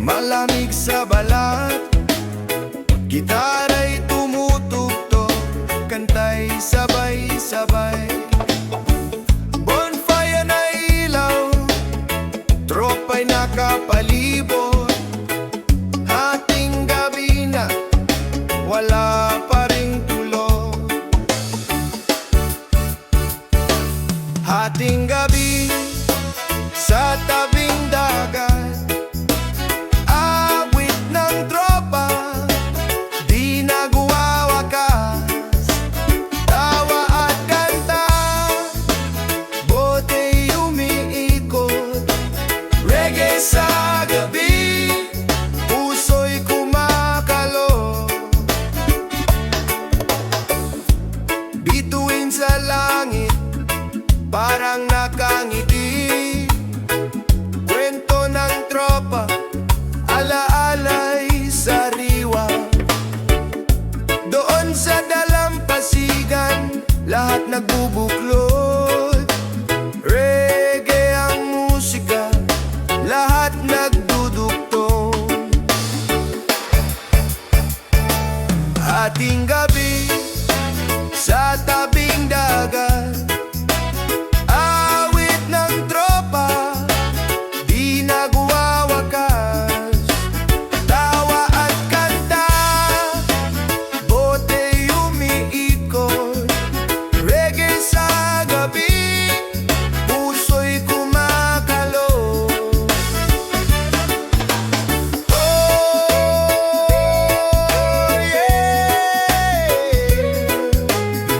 Malamig sa balat, gitara'y tumutugtog, kantay sabay-sabay. Bonfire na ilaw, tropa'y nakapalibot. Hating gabi na, wala pa ring tulog. Hating gabi sa tabing dagat, awit ng tropa, di nagwawakas. Tawa at kanta, bote umiikot. Reggae sa gabi, puso'y kumakalo. Bituin sa langit, parang nakangiti. Kwento ng tropa, alaalay sariwa. Doon sa dalampasigan, lahat nagbubuklod. Reggae ang musika, lahat nagdudugtong. Hating gabi sa tabing dagat, awit ng tropa, di nagwawakas. Tawa at kanta, bote umiikot. Reggae sa gabi, puso'y kumakalo. Oh, yeah.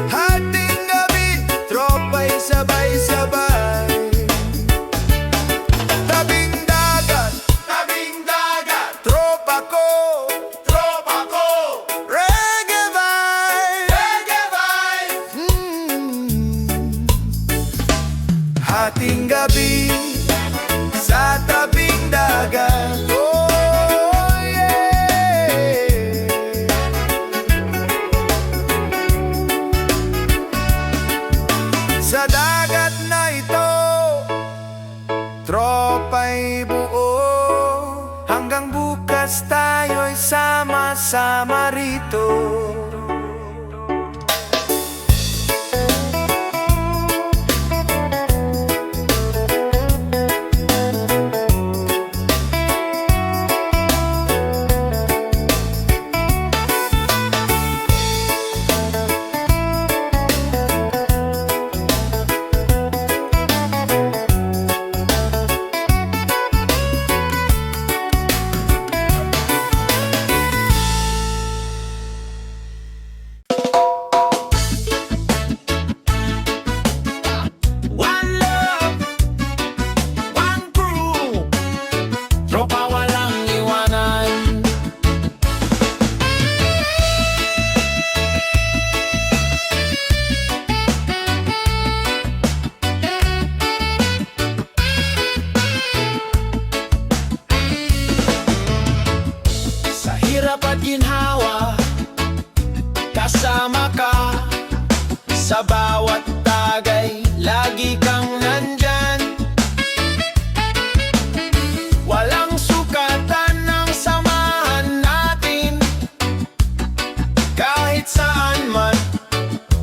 Hating gabi, tropa'y sabay-sabay. Tabing dagat, tropa ko, reggae vibe. Hating gabi sa tabing dagat, oh yeah. Sa dagat na ito, tropa'y buo. Hanggang bukas tayo'y sama-sama rito. One love, one crew, tropa walang iwanan. Sa hirap at ginhawa, kasama ka. Sa bawat tagay, lagi kang nandyan. Walang sukatan ng samahan natin. Kahit saan man,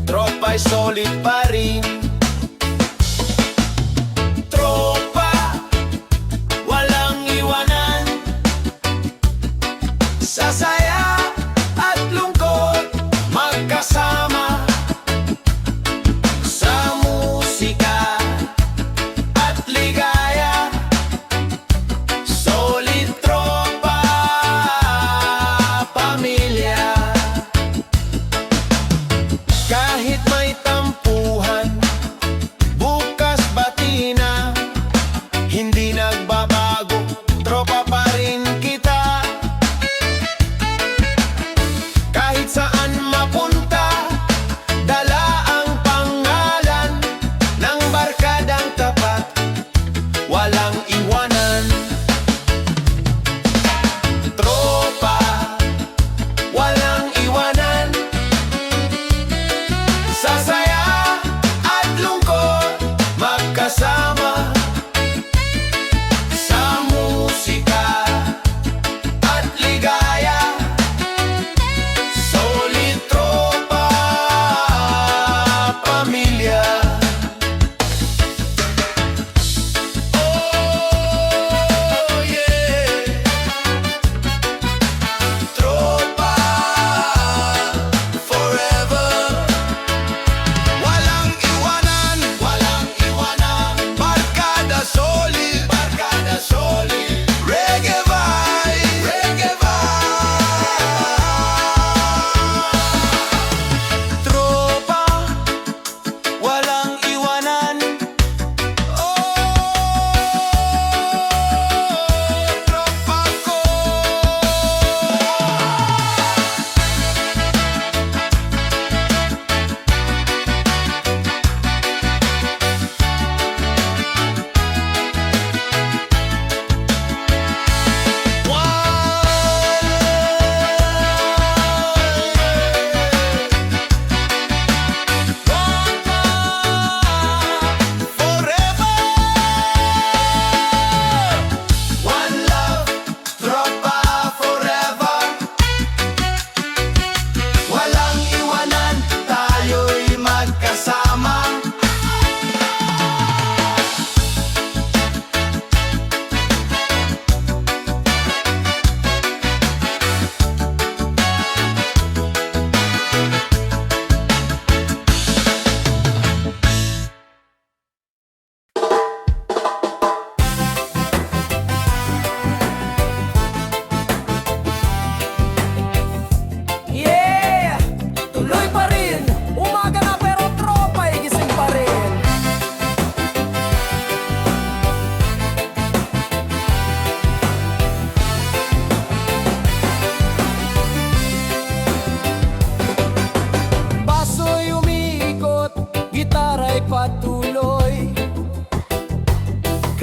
tropa'y solid pa rin. Tropa, walang iwanan. Sa saya at lungkot, magkasama.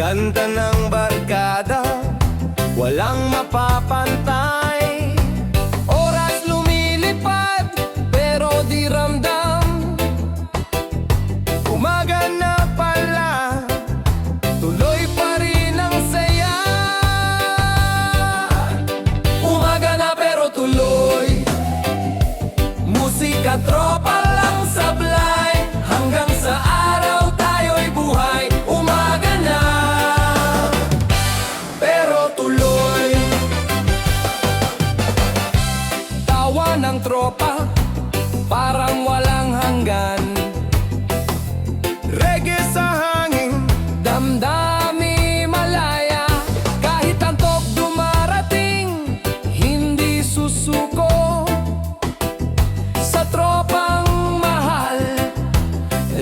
Ganda ng barkada, walang mapapantay. Oras lumilipad, pero di ramdam. Umaga na pala, tuloy pa rin ang saya. Umaga na pero tuloy, musika, tropa lang sablay. Hanggang sa araw tayo'y buhay. Umaga na pero tuloy, tawa ng tropa parang walang hanggan. Reggae sa hangin, damdami malaya. Kahit antok dumarating, hindi susuko. Sa tropang mahal,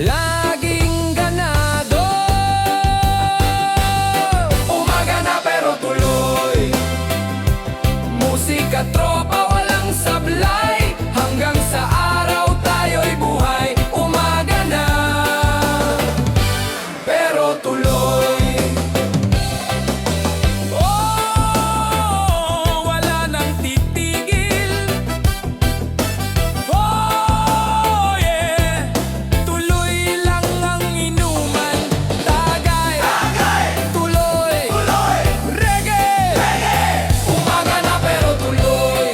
laging ganado. Umaga na pero tuloy, musika, tropa, walang sablay. Hanggang sa araw tayo'y buhay. Umaga na pero tuloy. Oh, wala nang titigil. Oh, yeah. Tuloy lang ang inuman. Tagay, tuloy, reggae. Umaga na pero tuloy.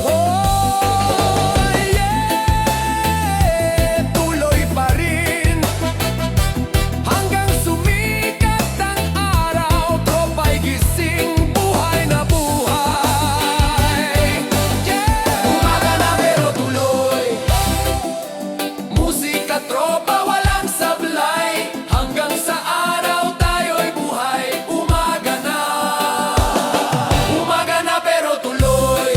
Oh, yeah. Tuloy pa rin hanggang sumikat ang araw. Tropa'y gising, buhay na buhay. Yeah. Umaga na pero tuloy, musika, tropa, walang sablay. Hanggang sa araw tayo'y buhay. Umaga na pero tuloy,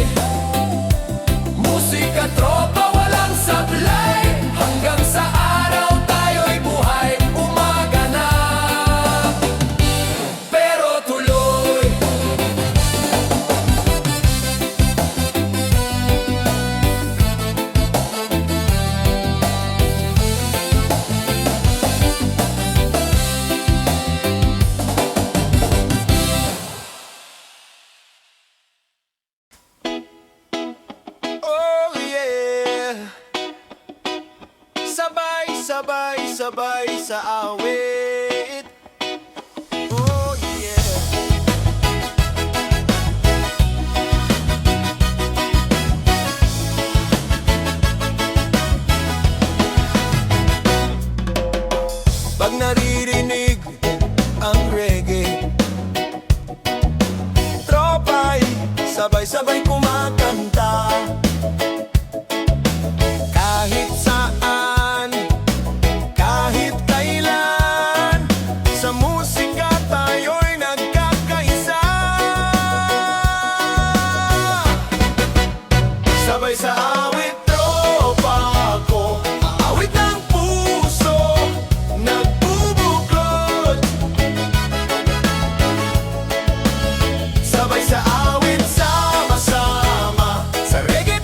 musika, tropa, walang sablay. Hanggang sa araw tayo'y buhay. Umaga na pero tuloy. Oh yeah, sabay, sabay, sabay sa awit. Oh yeah. Pag naririnig ang reggae, tropa'y sabay-sabay kumakanta. Kahit saan, kahit kailan, sa musika tayo'y nagkakaisa. Sabay sa awit, tropa ko, awit ng puso, nagbubuklod. Sabay sa awit, sama-sama, sa reggae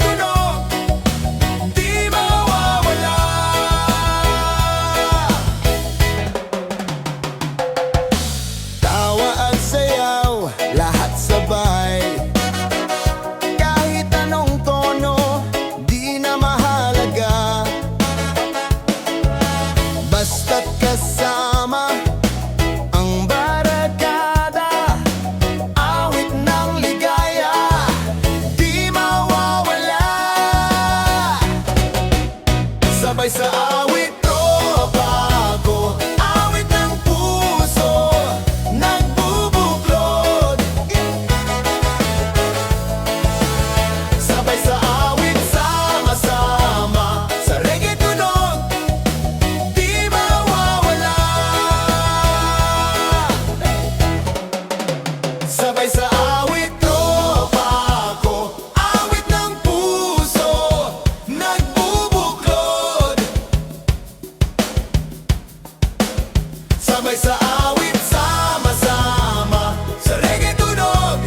Sabay sa awit, sama-sama sa reggae tunog,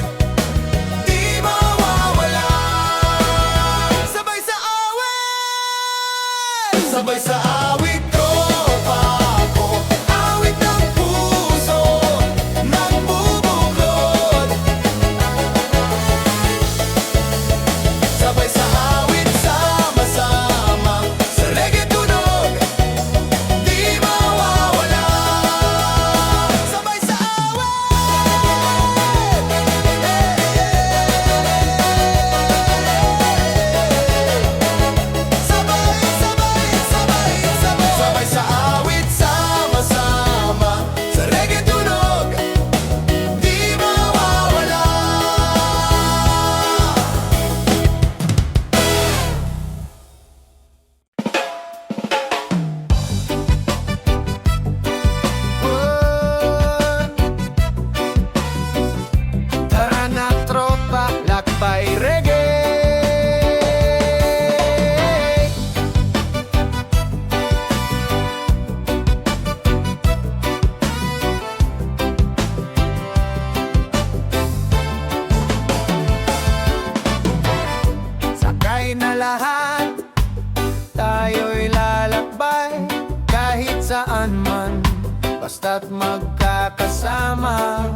di mawawala. Sabay sa awit, sabay sa awit, tropa ko. Awit ng puso, nagbubuklod. Sabay sa awit, sama-sama sa reggae tunog, di mawawala. Sabay sa awit, sabay sa awit, sama-sama sa reggae tunog, di mawawala. Tara na tropa, lakbay reggae. Sakay na lahat, tayo'y lalakbay kahit saan man, basta't magkakasama.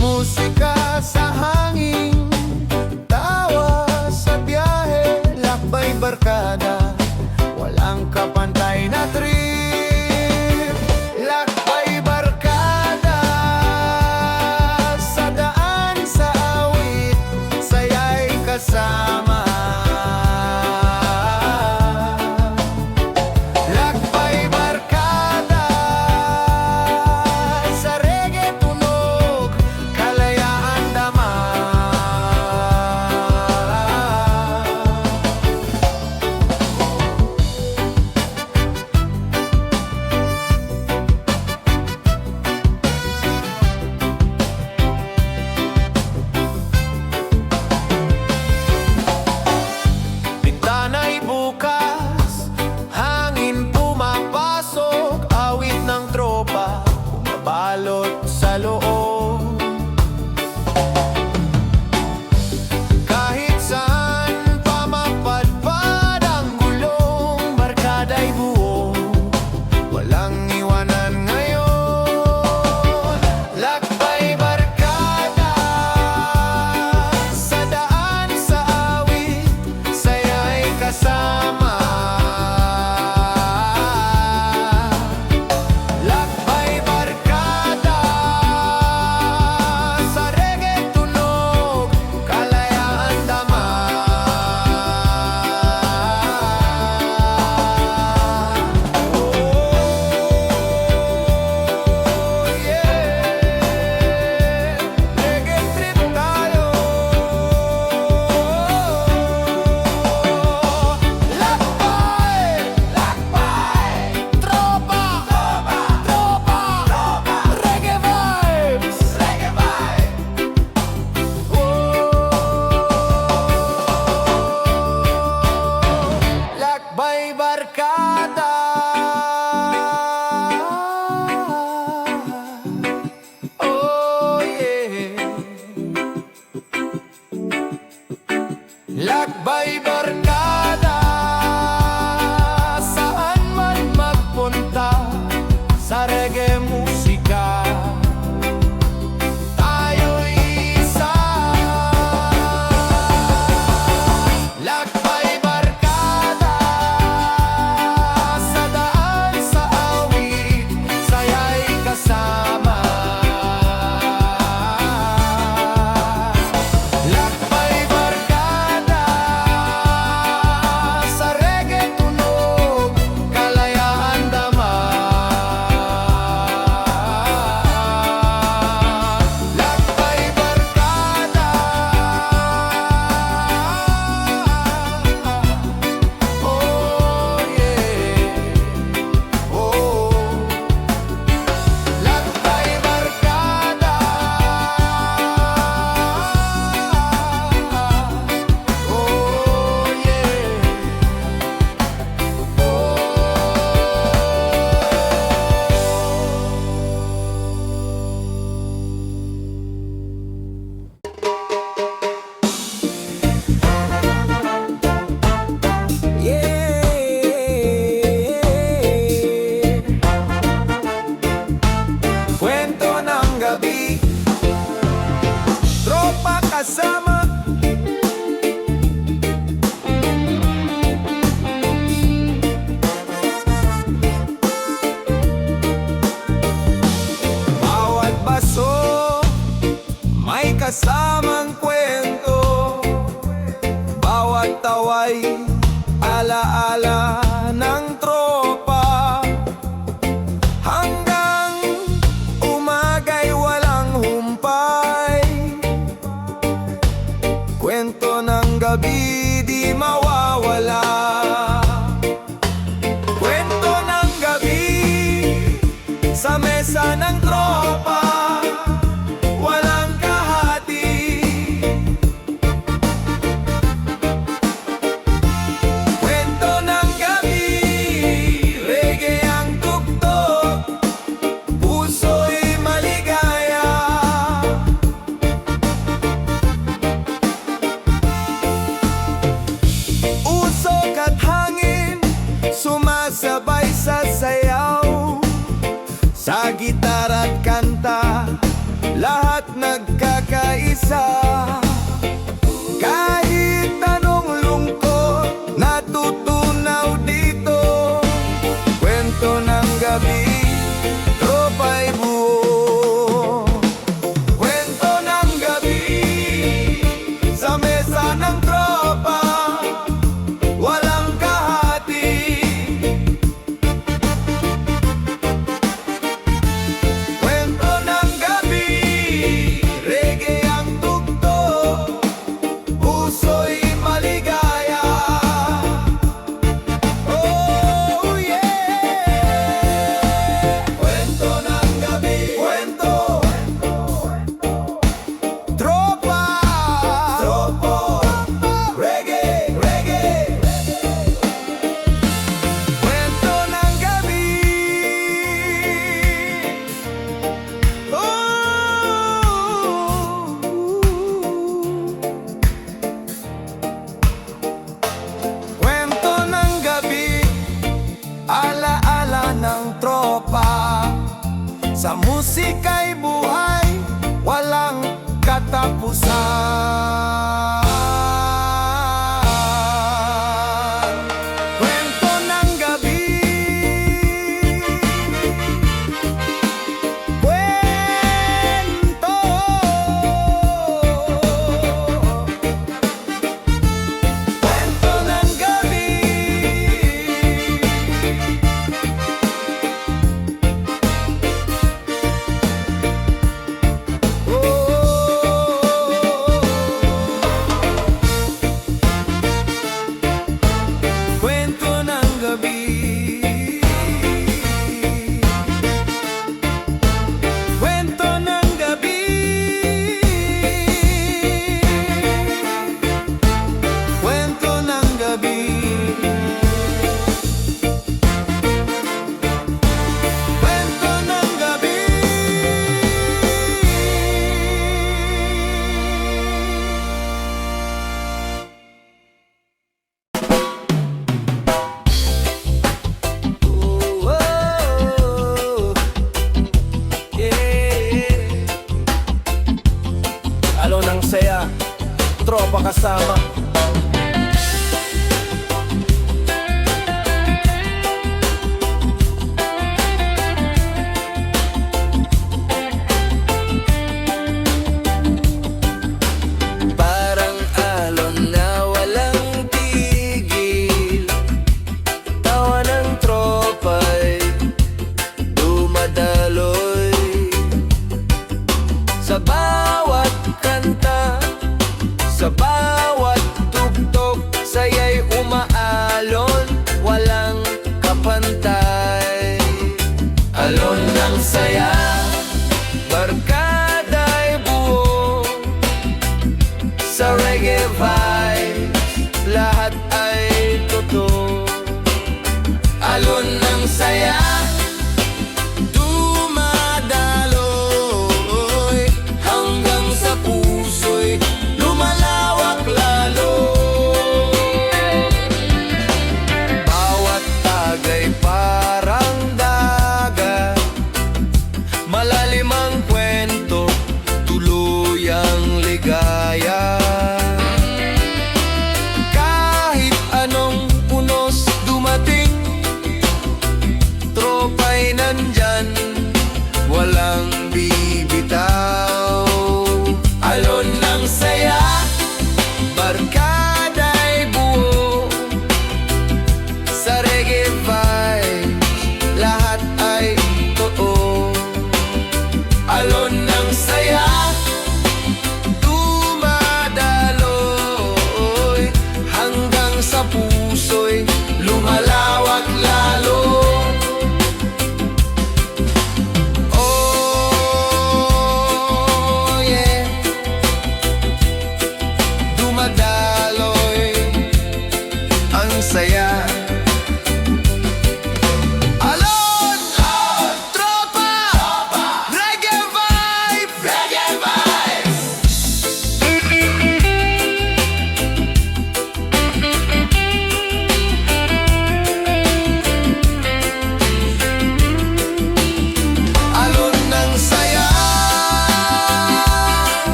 Musika sa hangin, tawa sa biyahe, lakbay barkada, walang kapantay na trip. Lakbay barkada, sa daan sa awit, saya'y kasama. Lakbay barkada, sa reggae tunog, kalayaan dama. Bintana'y bukas, hangin pumapasok, awit ng tropa, bumabalot sa loob. Kahit saan pa mapadpad ang gulong, barkada'y buo, walang iwanan ngayon. Lakbay barkada, sa daan sa awit, saya'y kasama. Lakbay barkada, sa reggae tunog, kalayaan dama. Oh yeah, reggae trip tayo. Lakbay, lakbay, tropa, tropa, reggae vibes, reggae vibes. Lakbay barkada, oh yeah. Lakbay barkada, saan man magpunta, sa reggae musika, tayo'y isa. Lakbay barkada, sa daan sa awit, saya'y kasama. Lakbay barkada, sa reggae tunog, kalayaan dama. mesa ng tropa, walang kahati. Kwento ng gabi, reggae ang tugtog, puso'y maligaya. Usok at hangin, sumasabay sa sayaw. Sa gitar at kanta, lahat nagkakaisa. Kahit anong lungkot, natutunaw dito. Kwento ng gabi, tropa'y buo. Kwento ng gabi, sa mesa ng tropa, walang kahati. Kwento ng gabi, reggae ang tugtog, puso'y maligaya. Oh yeah! Kwento ng gabi, kwento. Tropa, reggae, reggae. Kwento ng gabi. Kwento ng gabi, alaala ng tropa. Sa musika'y buhay, walang katapusan. Kwento ng gabi. Kwento. Kwento ng gabi. Kwento ng gabi. Kwento ng gabi. Kwento ng gabi. Kwento ng gabi. Oh, yeah. Alon ng saya, tropa kasama. Parang alon na walang tigil, tawa ng tropa'y dumadaloy. Sa bawat kanta, sa bawat tugtog, saya'y umaalon, walang kapantay. Alon ng saya, barkada'y buo. Sa reggae vibes, lahat ay totoo. Alon ng saya, dumadaloy, hanggang sa puso'y lumalawak lalo. Bawat tagay parang dagat,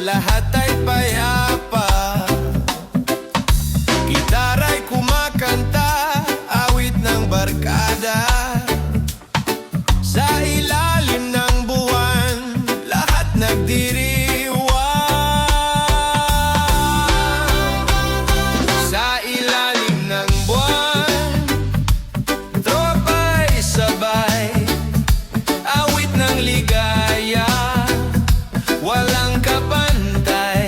lahat ay payapa. Gitaray kumakanta, awit ng barkada. Sa ilalim ng buwan, lahat nagdiriwang. Sa ilalim ng buwan, tropa'y sabay, awit ng ligaya, walang kapantay.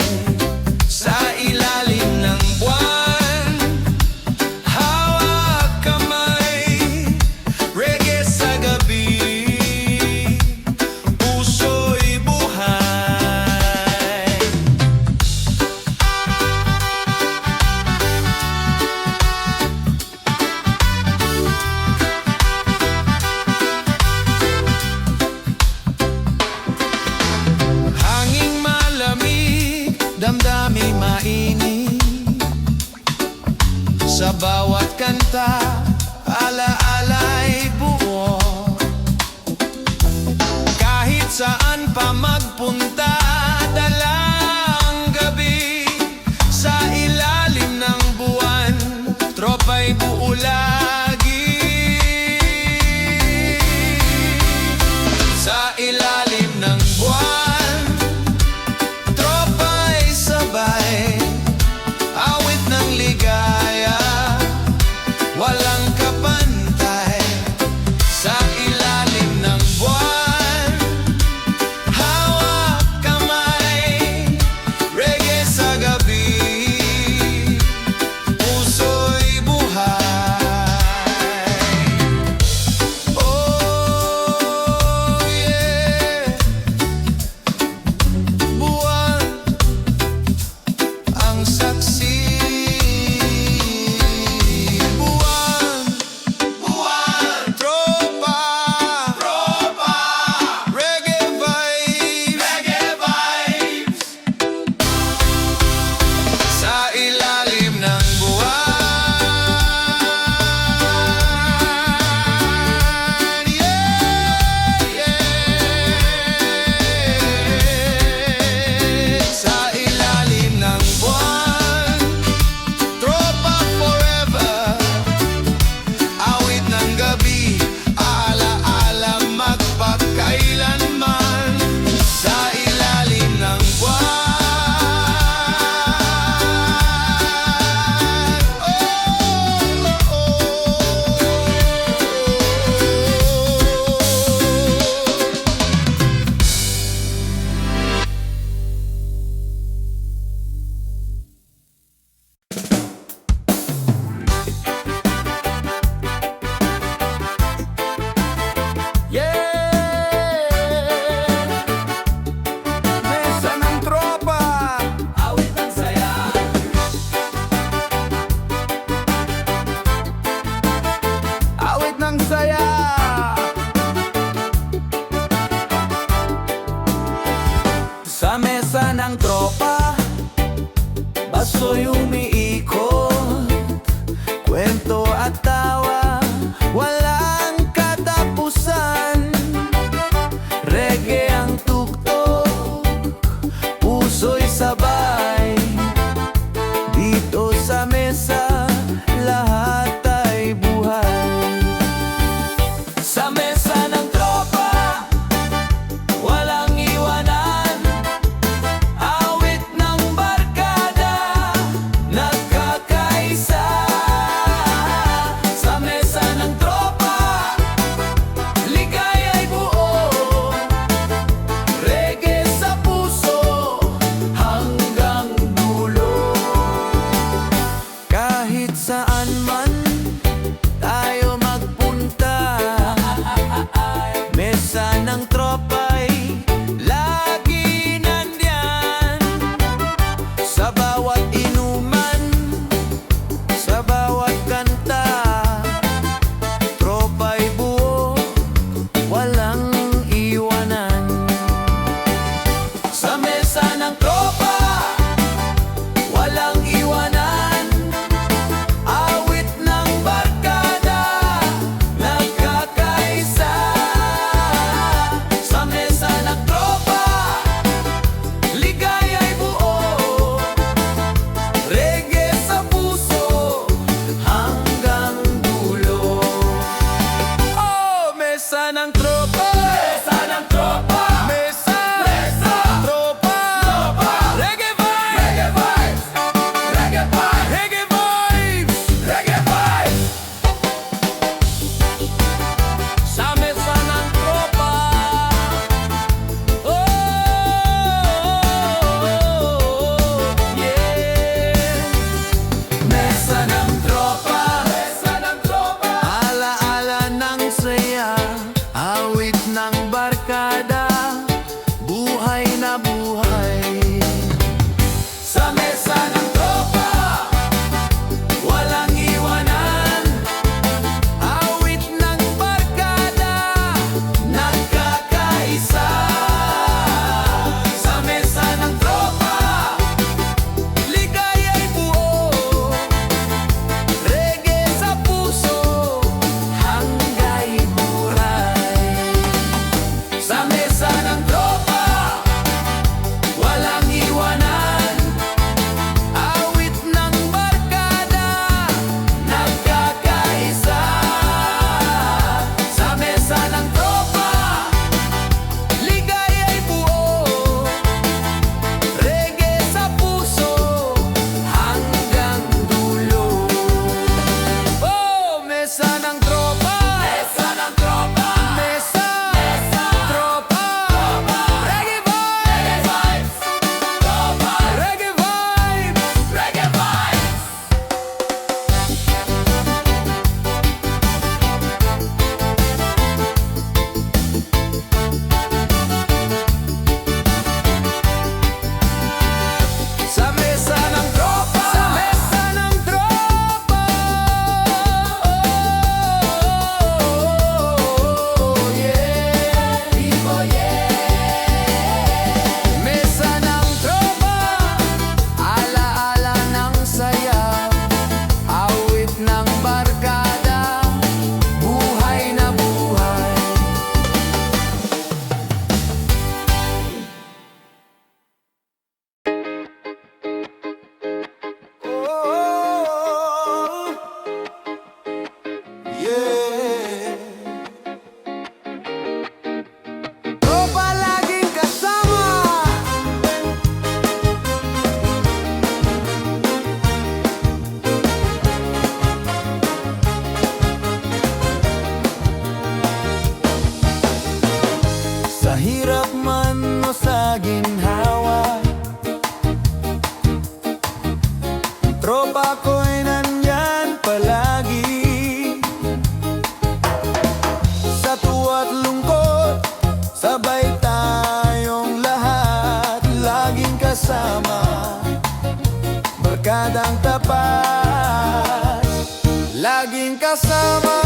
kasama,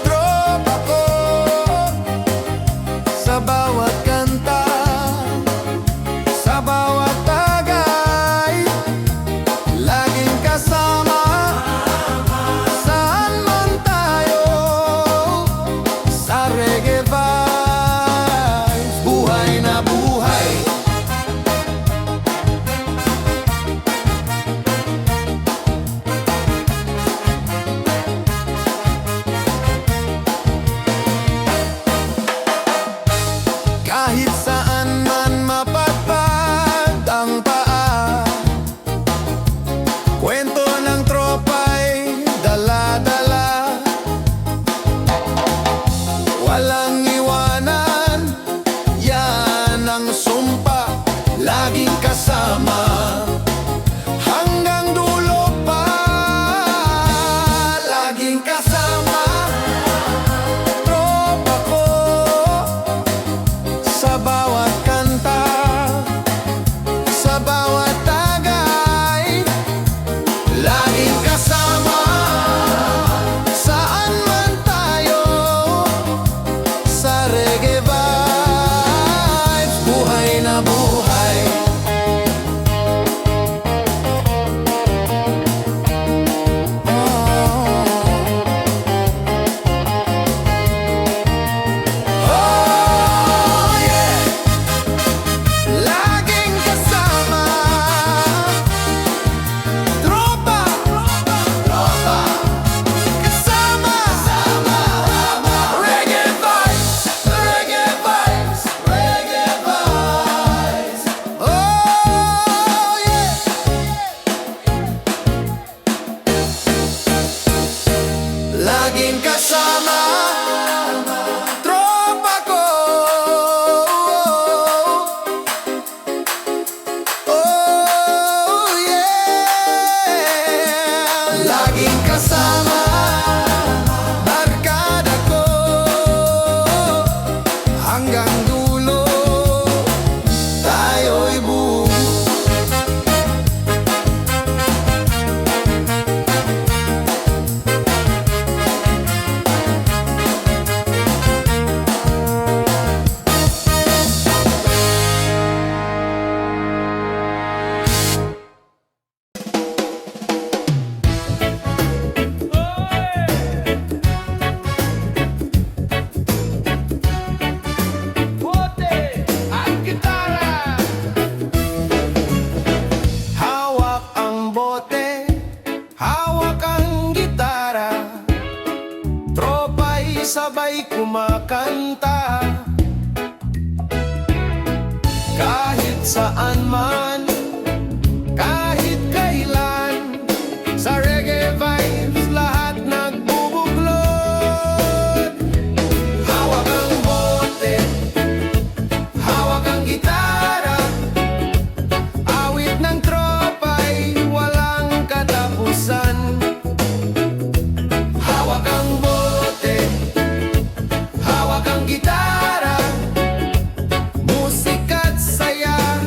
tropa ko, sa bawat kanta, sa bawat tagay, laging kasama, saan man tayo, sa reggae vibes, buhay na buhay. Kahit saan man mapagpag ang paa, kwento ng tropa'y dala-dala. Walang iwanan, yan ang sumpa, laging kasama, hanggang dulo pa. Laging kasama, tropa ko, sa bawat kanta, sa bawat tagay, laging kasama, saan man tayo, sa reggae vibes, buhay na buhay. Oh, yeah. Laging kasama, tropa, kasama, reggae vibes, reggae vibes, reggae vibes. Oh, yeah. Laging kasama, tropa ko. Oh, yeah. Laging kasama, barkada ko, hanggang dulo, tayo'y buo. Hawak ang bote, hawak ang gitara, tropa'y sabay kumakanta. Kahit saan man, kahit kailan, sa reggae vibes lahat nagbubuklod. Hawak ang bote, hawak ang gitara, awit ng tropa'y walang katapusan. Hawak ang bote, hawak ang gitara, musika't saya,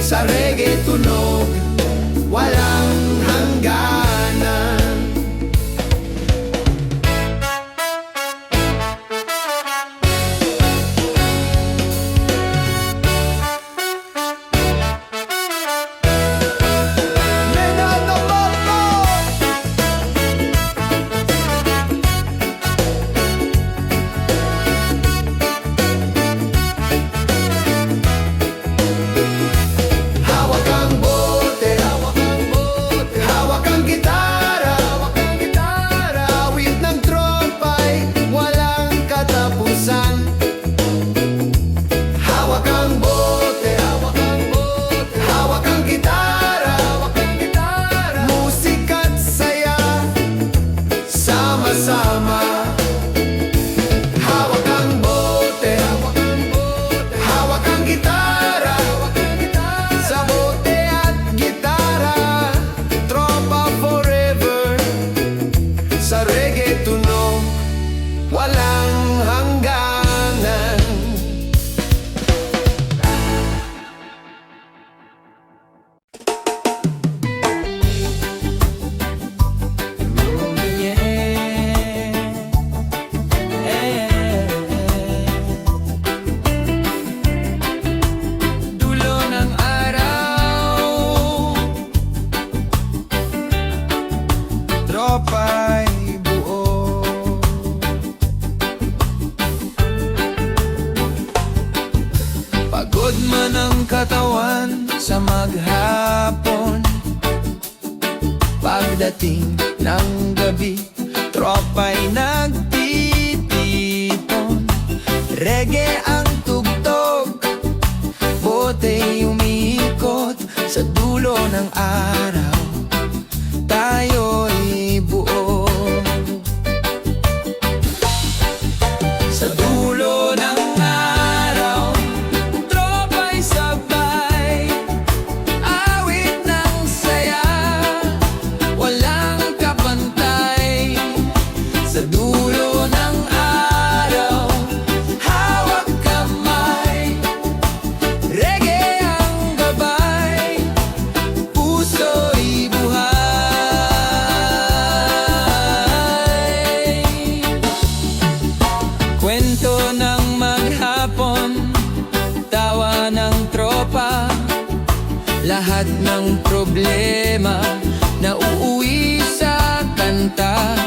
Sa reggae tunog, walang hangganan. Hawak ang bote, hawak ang gitara, awit ng tropa'y walang katapusan. Hawak ang bote, hawak ang gitara, musika't saya, sama-sama. Hawak ang bote, hawak ang gitara, sa bote at gitara, tropa forever. Sa reggae tunog, walang hangganan. Dulo ng araw, Tropa'y buo, pagod man ang katawan sa maghapon. Pagdating ng gabi, tropa'y nagtitipon. Reggae ang tugtog, bote'y umiikot. Sa dulo ng araw, tayo'y buo. Sa dulo ng araw, tropa'y sabay, awit ng saya, walang kapantay. Sa dulo ng araw, hawak kamay, reggae ang gabay, puso'y buhay. Kwento ng maghapon, tawa ng tropa, lahat ng problema na uuwi sa kanta.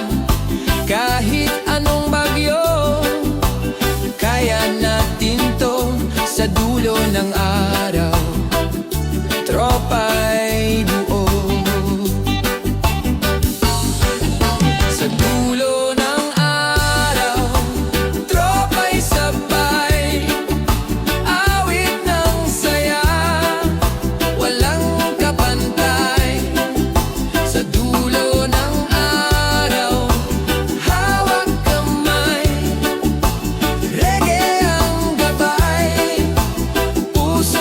Kahit anong bagyo, kaya natin to. Sa dulo ng araw, tropa'y buo. Sa dulo ng araw, tropa'y sabay, awit ng saya, walang kapantay. Sa dulo ng araw, hawak kamay, reggae ang gabay, puso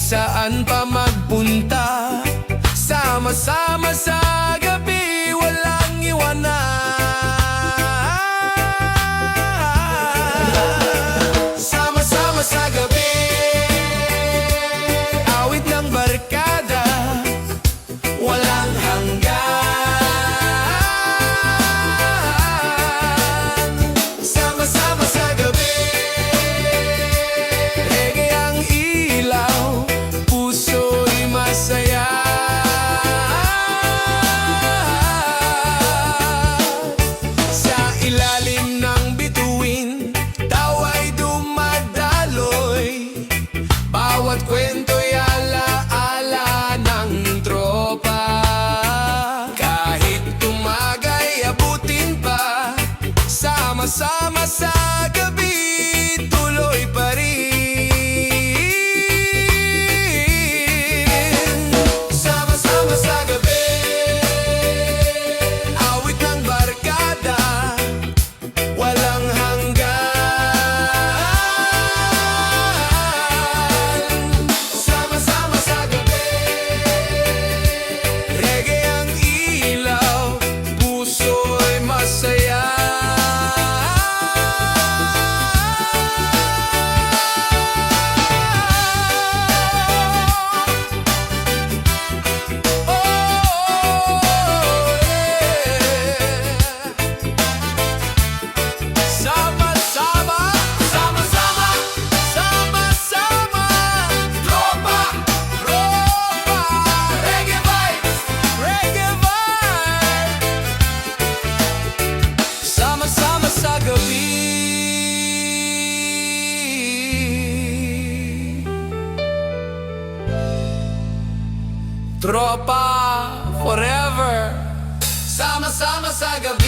saan pa magpunta. Sama-sama sa gabi, walang iwanan. Sama-sama sa gabi, awit ng barkada, walang hanggan. Sama-sama sa gabi, reggae ang ilaw, puso'y masaya. Sa ilalim ng bituin, tawa'y dumadaloy, bawat kwento'y alaala ng tropa. Kahit tumagay, abutin pa, sama-sama sa gabi, tuloy pa rin. Sama-sama sa gabi, awit ng barkada, walang hanggan. Sama-sama sa gabi, reggae ang ilaw, puso'y masaya. Sama-sama, sama-sama, sama-sama, tropa, tropa, reggae vibes, reggae vibes. Sama-sama sa gabi, tropa forever. Sama-sama sa gabi.